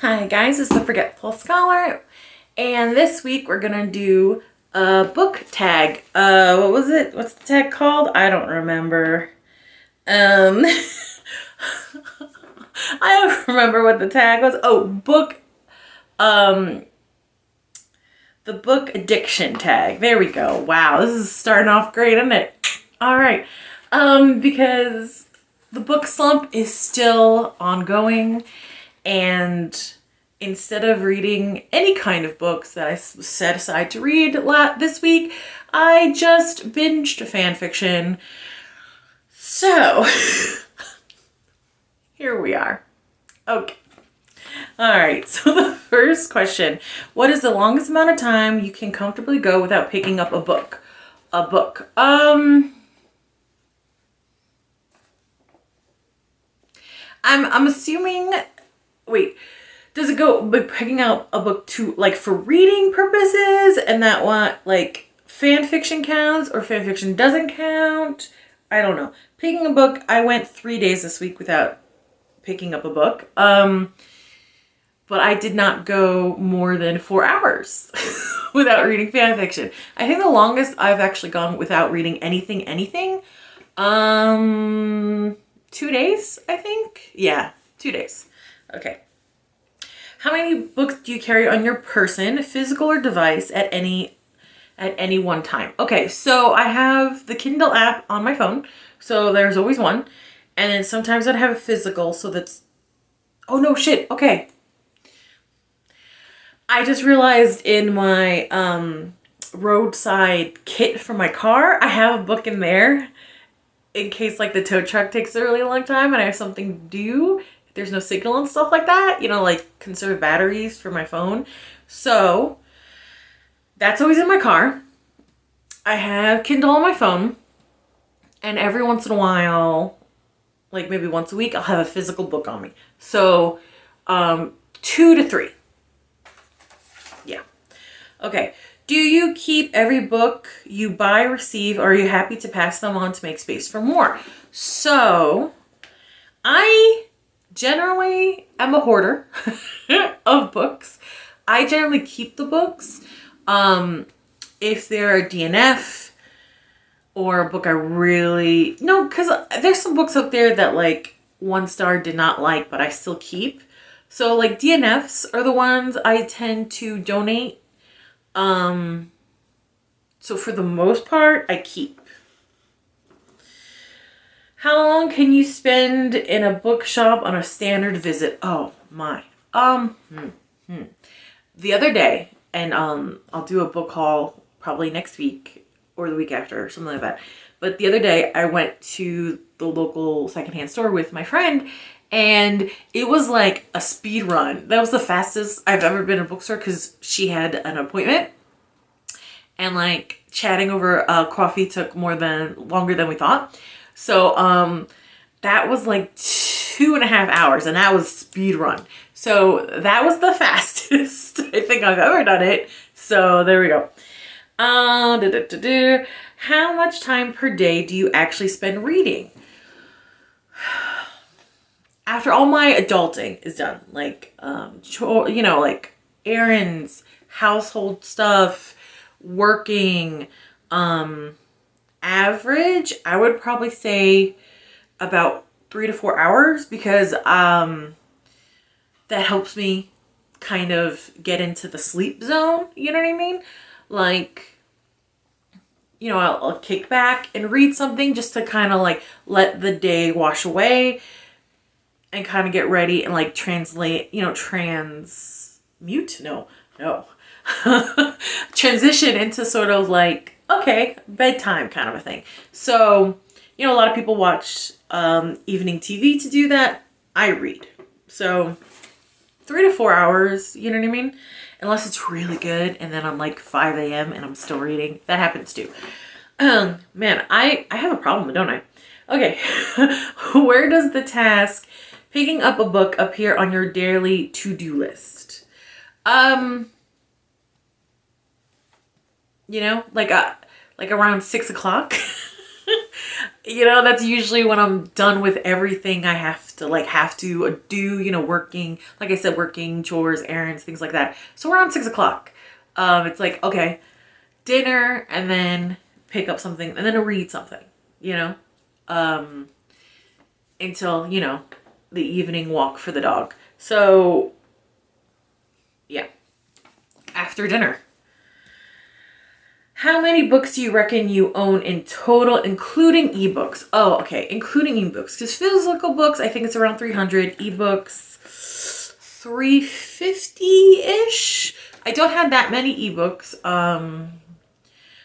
Hi guys, it's the Forgetful Scholar, and this week we're gonna do a book tag. What was it? What's the tag called? I don't remember. I don't remember what the tag was. Oh, the book addiction tag. There we go. Wow, this is starting off great, isn't it? All right. Because the book slump is still ongoing, and instead of reading any kind of books that I set aside to read this week, I just binged fan fiction. So, here we are. Okay. All right, so the first question, what is the longest amount of time you can comfortably go without picking up a book? I'm assuming, wait, does it go by picking out a book to, like, for reading purposes, and that what, like, fan fiction counts or fan fiction doesn't count? I don't know. Picking a book, I went 3 days this week without picking up a book. But I did not go more than 4 hours without reading fan fiction. I think the longest I've actually gone without reading anything, 2 days, I think. Yeah, 2 days. Okay. How many books do you carry on your person, physical or device, at any one time? Okay, so I have the Kindle app on my phone, so there's always one. And then sometimes I'd have a physical, so that's... Oh, no, shit. Okay. I just realized in my roadside kit for my car, I have a book in there in case, like, the tow truck takes a really long time and I have something to do. There's no signal and stuff like that, you know, like conserve batteries for my phone. So that's always in my car. I have Kindle on my phone, and every once in a while, like maybe once a week, I'll have a physical book on me. So 2 to 3. Yeah. Okay. Do you keep every book you buy, receive, or are you happy to pass them on to make space for more? So I generally am a hoarder of books. I generally keep the books. If they're a DNF or a book I really... No, because there's some books out there that, like, 1 star did not like, but I still keep. So, like, DNFs are the ones I tend to donate. So for the most part, I keep. How long can you spend in a bookshop on a standard visit? Oh my. The other day, and I'll do a book haul probably next week or the week after or something like that. But the other day I went to the local secondhand store with my friend, and it was like a speed run. That was the fastest I've ever been in a bookstore because she had an appointment. And like chatting over coffee took longer than we thought. So that was like 2.5 hours, and that was speed run. So that was the fastest I think I've ever done it. So there we go. How much time per day do you actually spend reading? After all my adulting is done, like you know, like errands, household stuff, working, average, I would probably say about 3 to 4 hours, because that helps me kind of get into the sleep zone, you know what I mean? Like, you know, I'll kick back and read something just to kind of like let the day wash away and kind of get ready and like translate, you know, transition into sort of like, okay, bedtime kind of a thing. So, you know, a lot of people watch evening TV to do that. I read. So 3 to 4 hours, you know what I mean? Unless it's really good and then I'm like 5 a.m. and I'm still reading. That happens too. Man, I have a problem, don't I? Okay. Where does the task picking up a book appear on your daily to-do list? You know, like around 6 o'clock. You know, that's usually when I'm done with everything I have to do, you know, working, like I said, working, chores, errands, things like that. So around 6 o'clock, it's like, okay, dinner, and then pick up something, and then read something, you know, until, you know, the evening walk for the dog. So yeah, after dinner. How many books do you reckon you own in total, including ebooks? Oh, okay, including ebooks. Because physical books, I think it's around 300. Ebooks, 350-ish. I don't have that many ebooks,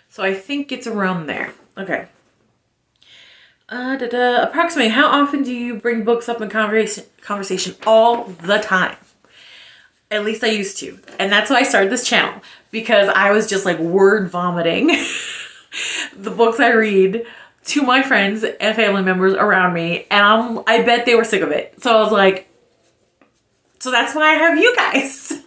so I think it's around there. Okay. Approximately, how often do you bring books up in conversation? All the time. At least I used to. And that's why I started this channel. Because I was just like word vomiting the books I read to my friends and family members around me. And I bet they were sick of it. So I was like, so that's why I have you guys.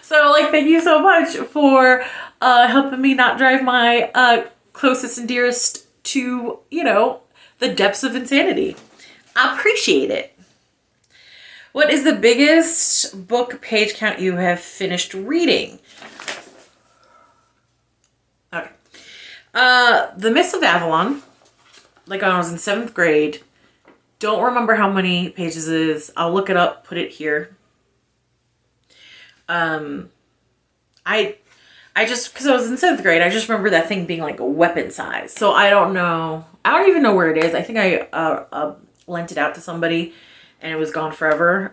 So like, thank you so much for helping me not drive my closest and dearest to, you know, the depths of insanity. I appreciate it. What is the biggest book page count you have finished reading? Okay. The Mists of Avalon, like when I was in 7th grade. Don't remember how many pages it is. I'll look it up, put it here. I just, because I was in 7th grade, I just remember that thing being like a weapon size. So I don't know. I don't even know where it is. I think I lent it out to somebody and it was gone forever.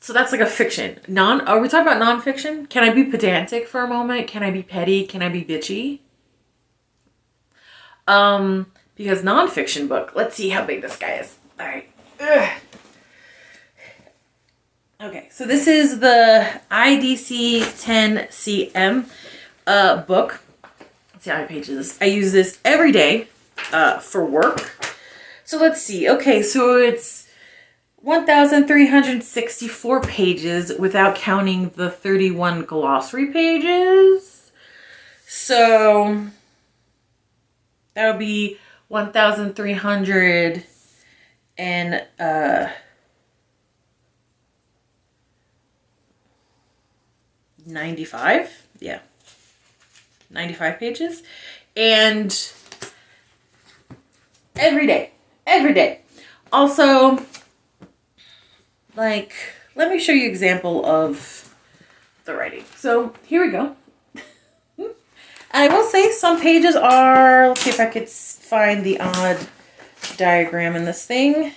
So that's like a fiction. Are we talking about nonfiction? Can I be pedantic for a moment? Can I be petty? Can I be bitchy? Because nonfiction book, let's see how big this guy is. All right. Ugh. Okay, so this is the IDC 10CM book. Let's see how many pages. I use this every day for work. So let's see. Okay, so it's 1,364 pages without counting the 31 glossary pages. So that'll be 1,300 and 95, yeah, 95 pages, and every day. Also, like, let me show you an example of the writing. So here we go. I will say some pages are, let's see if I could find the odd diagram in this thing.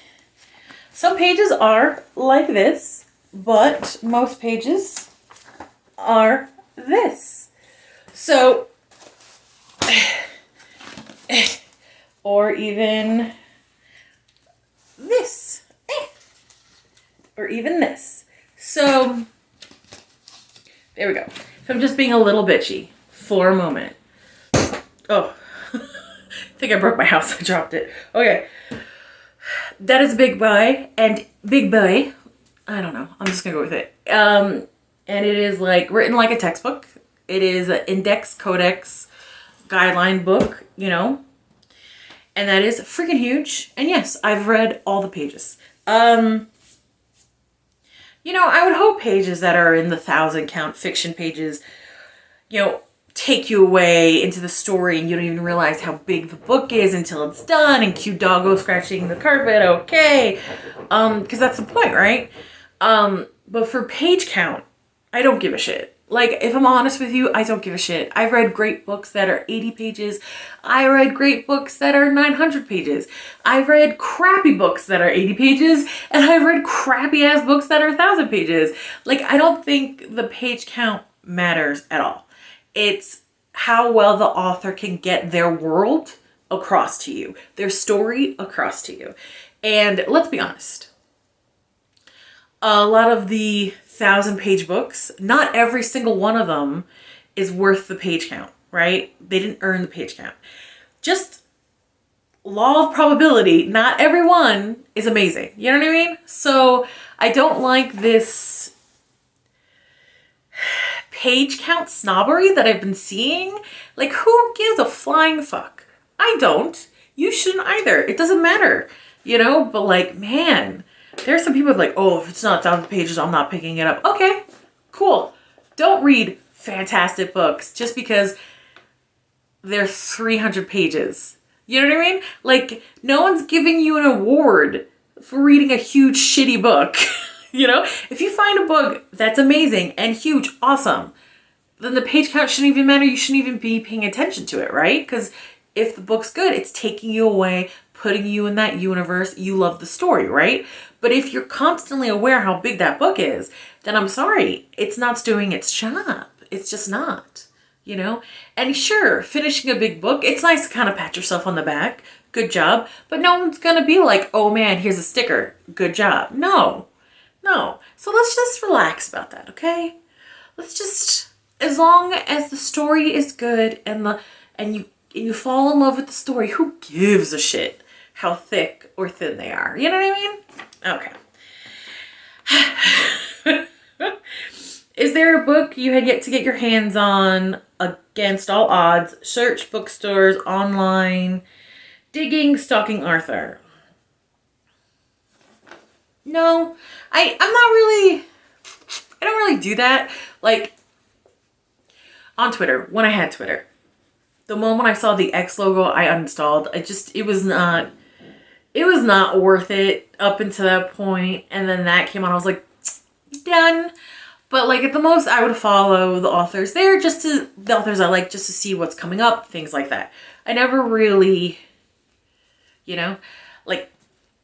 Some pages are like this, but most pages are this. So, or even this, or even this. So, there we go. So I'm just being a little bitchy for a moment. Oh, I think I broke my house. I dropped it. Okay. That is Big Boy, and Big Boy, I don't know. I'm just gonna go with it. And it is like written like a textbook. It is an index, codex, guideline book, you know. And that is freaking huge. And yes, I've read all the pages. You know, I would hope pages that are in the 1,000 count fiction pages, you know, take you away into the story and you don't even realize how big the book is until it's done and cute doggo scratching the carpet, okay. Because that's the point, right? But for page count, I don't give a shit. Like, if I'm honest with you, I don't give a shit. I've read great books that are 80 pages. I read great books that are 900 pages. I've read crappy books that are 80 pages. And I've read crappy ass books that are 1,000 pages. Like, I don't think the page count matters at all. It's how well the author can get their world across to you. Their story across to you. And let's be honest. A lot of the 1,000-page books, not every single one of them is worth the page count, right? They didn't earn the page count. Just law of probability, not every one is amazing. You know what I mean? So I don't like this page count snobbery that I've been seeing. Like, who gives a flying fuck? I don't. You shouldn't either. It doesn't matter, you know? But like, man, there's some people like, oh, if it's not 1,000 pages, I'm not picking it up. Okay, cool. Don't read fantastic books just because they're 300 pages. You know what I mean? Like, no one's giving you an award for reading a huge shitty book. You know? If you find a book that's amazing and huge, awesome, then the page count shouldn't even matter. You shouldn't even be paying attention to it, right? Because if the book's good, it's taking you away, putting you in that universe. You love the story, right? But if you're constantly aware how big that book is, then I'm sorry, it's not doing its job. It's just not, you know? And sure, finishing a big book, it's nice to kind of pat yourself on the back. Good job. But no one's going to be like, oh man, here's a sticker. Good job. No. So let's just relax about that, okay? Let's just, as long as the story is good and you fall in love with the story, who gives a shit how thick or thin they are? You know what I mean? Okay. Is there a book you had yet to get your hands on against all odds? Search bookstores, online, digging, stalking Arthur. No, I don't really do that. Like, on Twitter, when I had Twitter, the moment I saw the X logo, I uninstalled. It was not worth it up until that point. And then that came on, I was like, done. But like at the most, I would follow the authors there, the authors I like, just to see what's coming up, things like that. I never really, you know, like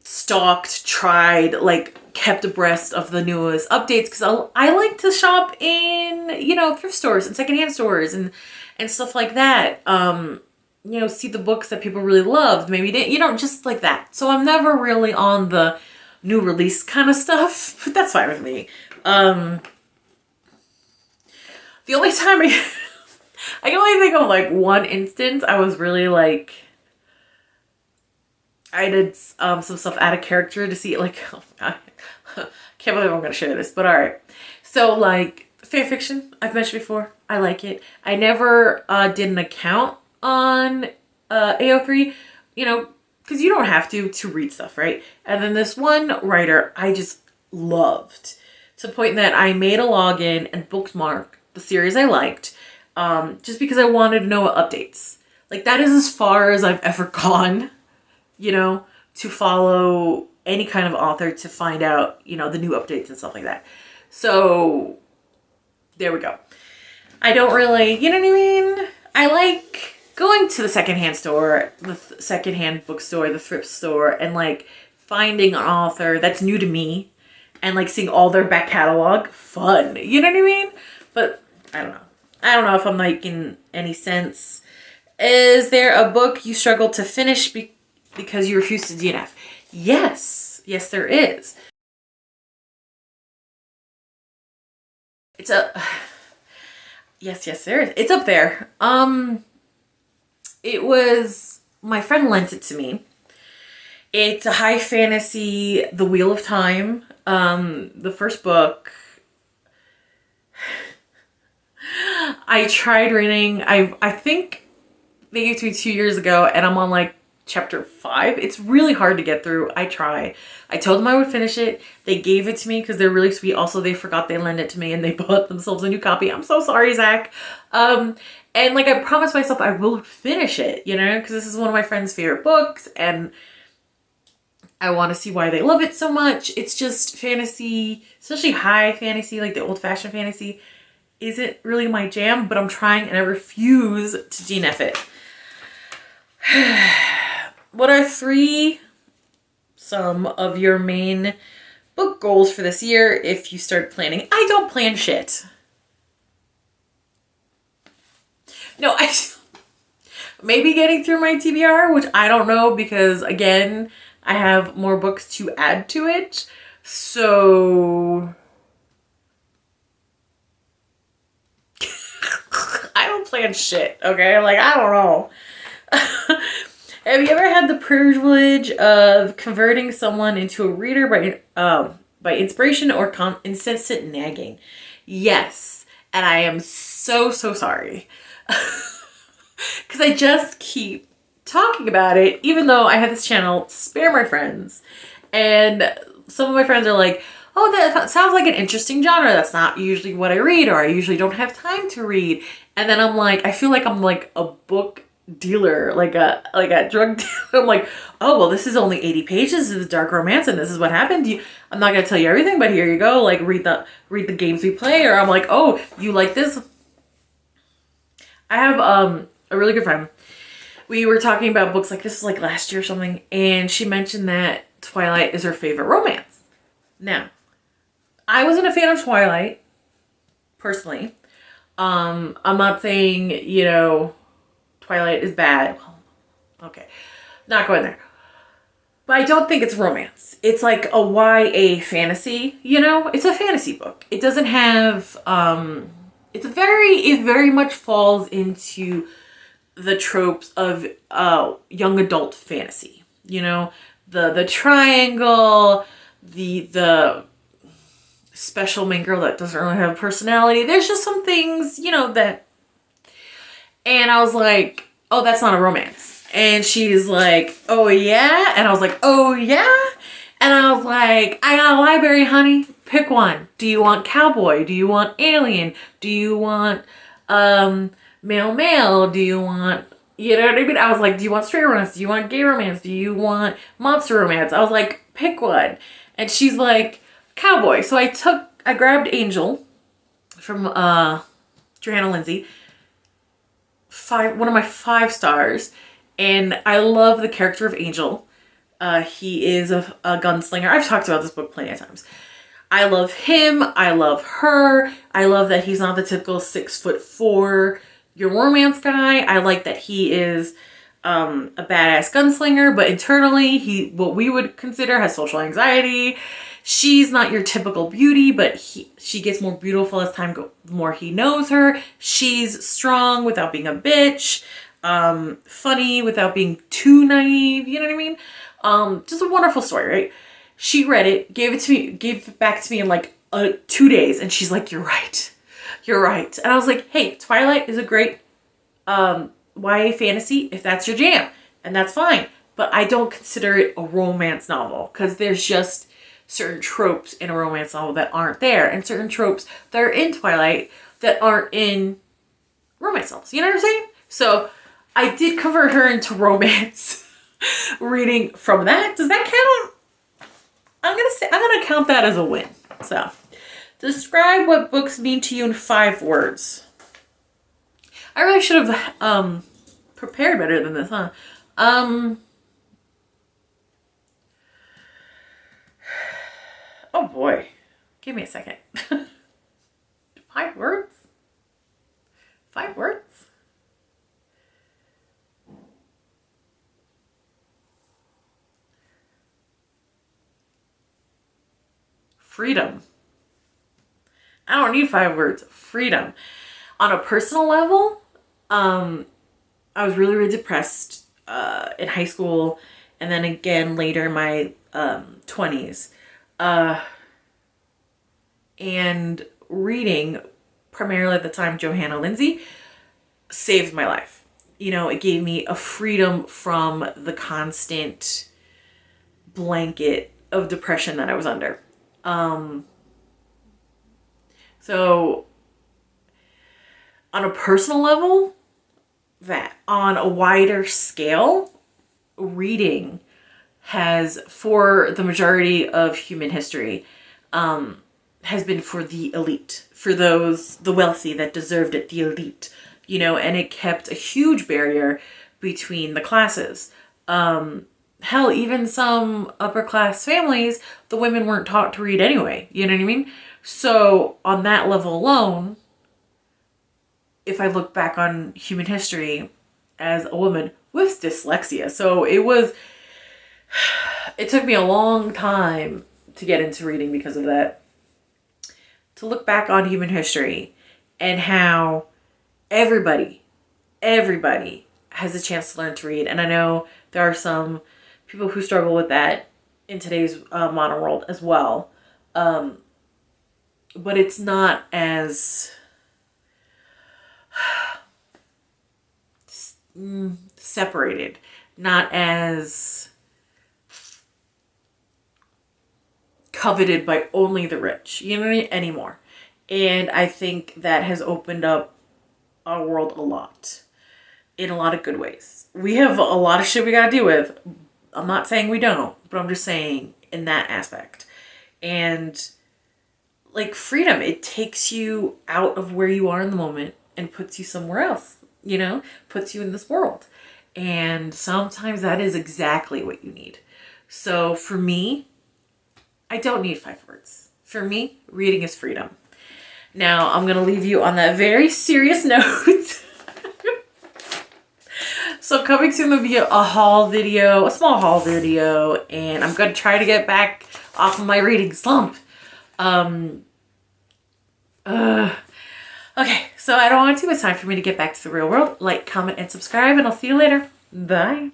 stalked, tried, like kept abreast of the newest updates, because I like to shop in, you know, thrift stores and secondhand stores and stuff like that. You know, see the books that people really loved, maybe didn't, you know, just like that. So I'm never really on the new release kind of stuff, but that's fine with me. The only time I can only think of like one instance I was really like, I did some stuff out of character to see it, like, oh God, can't believe I'm gonna share this, but all right. So like fan fiction, I've mentioned before, I like it. I never did an account on AO3, you know, because you don't have to read stuff, right? And then this one writer I just loved, to the point that I made a login and bookmarked the series I liked, just because I wanted to know what updates. Like, that is as far as I've ever gone, you know, to follow any kind of author to find out, you know, the new updates and stuff like that. So there we go. I don't really, you know what I mean? I like going to the secondhand store, the secondhand bookstore, the thrift store, and like finding an author that's new to me and like seeing all their back catalog. Fun. You know what I mean? But I don't know. I don't know if I'm making any sense. Is there a book you struggle to finish because you refuse to DNF? Yes. Yes, there is. Yes, there is. It's up there. It was, my friend lent it to me. It's a high fantasy, The Wheel of Time. The first book. I tried reading, I think they gave it to me 2 years ago, and I'm on like chapter 5. It's really hard to get through. I try. I told them I would finish it. They gave it to me because they're really sweet. Also, they forgot they lent it to me and they bought themselves a new copy. I'm so sorry, Zach. And like, I promised myself I will finish it, you know, because this is one of my friend's favorite books and I want to see why they love it so much. It's just fantasy, especially high fantasy, like the old-fashioned fantasy, isn't really my jam, but I'm trying and I refuse to DNF it. What are some of your main book goals for this year if you start planning? I don't plan shit. No, maybe getting through my TBR, which I don't know, because again, I have more books to add to it. So I don't plan shit, okay? Like, I don't know. Have you ever had the privilege of converting someone into a reader by inspiration or incessant nagging? Yes, and I am so sorry. Because I just keep talking about it, even though I have this channel, Spare My Friends. And some of my friends are like, oh, that sounds like an interesting genre. That's not usually what I read, or I usually don't have time to read. And then I'm like, I feel like I'm like a book dealer, like a drug dealer. I'm like, oh, well, this is only 80 pages. This is dark romance, and this is what happened. I'm not gonna tell you everything, but here you go. Like, read the games we play. Or I'm like, oh, you like this? I have a really good friend. We were talking about books, like, this was like last year or something, and she mentioned that Twilight is her favorite romance. Now, I wasn't a fan of Twilight, personally. I'm not saying, you know, Twilight is bad. Well, okay, not going there. But I don't think it's romance. It's like a YA fantasy, you know? It's a fantasy book. It doesn't have, it very much falls into the tropes of young adult fantasy. You know, the triangle, the special main girl that doesn't really have a personality. There's just some things, you know, that, and I was like, oh, that's not a romance. And she's like, oh yeah? And I was like, oh yeah? And I was like, I got a library, honey. Pick one. Do you want cowboy? Do you want alien? Do you want male? Do you want, you know what I mean? I was like, do you want straight romance? Do you want gay romance? Do you want monster romance? I was like, pick one. And she's like, cowboy. So I grabbed Angel from Johanna Lindsay. One of my 5 stars. And I love the character of Angel. He is a gunslinger. I've talked about this book plenty of times. I love him. I love her. I love that he's not the typical 6'4" your romance guy. I like that he is a badass gunslinger, but internally what we would consider has social anxiety. She's not your typical beauty, but she gets more beautiful as time goes. The more he knows her. She's strong without being a bitch. Funny without being too naive. You know what I mean? Just a wonderful story, right? She read it, gave it back to me in like 2 days, and she's like, "You're right, you're right." And I was like, "Hey, Twilight is a great YA fantasy if that's your jam, and that's fine. But I don't consider it a romance novel because there's just certain tropes in a romance novel that aren't there, and certain tropes that are in Twilight that aren't in romance novels. You know what I'm saying?" So I did convert her into romance reading from that. Does that count? I'm gonna count that as a win. So, describe what books mean to you in 5 words. I really should have prepared better than this, huh? Oh boy, give me a second. 5 words? 5 words? Freedom. I don't need 5 words. Freedom. On a personal level, I was really, really depressed in high school, and then again later in my 20s. And reading, primarily at the time, Johanna Lindsay, saved my life. You know, it gave me a freedom from the constant blanket of depression that I was under. So on a personal level, that on a wider scale, reading has, for the majority of human history, has been for the elite, for those, the wealthy that deserved it, the elite, you know, and it kept a huge barrier between the classes. Hell, even some upper class families, the women weren't taught to read anyway. You know what I mean? So on that level alone, if I look back on human history as a woman with dyslexia, so it took me a long time to get into reading because of that. To look back on human history and how everybody has a chance to learn to read. And I know there are some people who struggle with that in today's modern world as well. But it's not as separated not as coveted by only the rich, you know what I mean, anymore. And I think that has opened up our world a lot, in a lot of good ways. We have a lot of shit we gotta deal with. I'm not saying we don't, but I'm just saying in that aspect. And like freedom, it takes you out of where you are in the moment and puts you somewhere else, you know, puts you in this world. And sometimes that is exactly what you need. So for me, I don't need 5 words. For me, reading is freedom. Now, I'm going to leave you on that very serious note. So coming soon will be a haul video, a small haul video, and I'm going to try to get back off of my reading slump. Okay, so I don't want too much time for me to get back to the real world. Like, comment, and subscribe, and I'll see you later. Bye.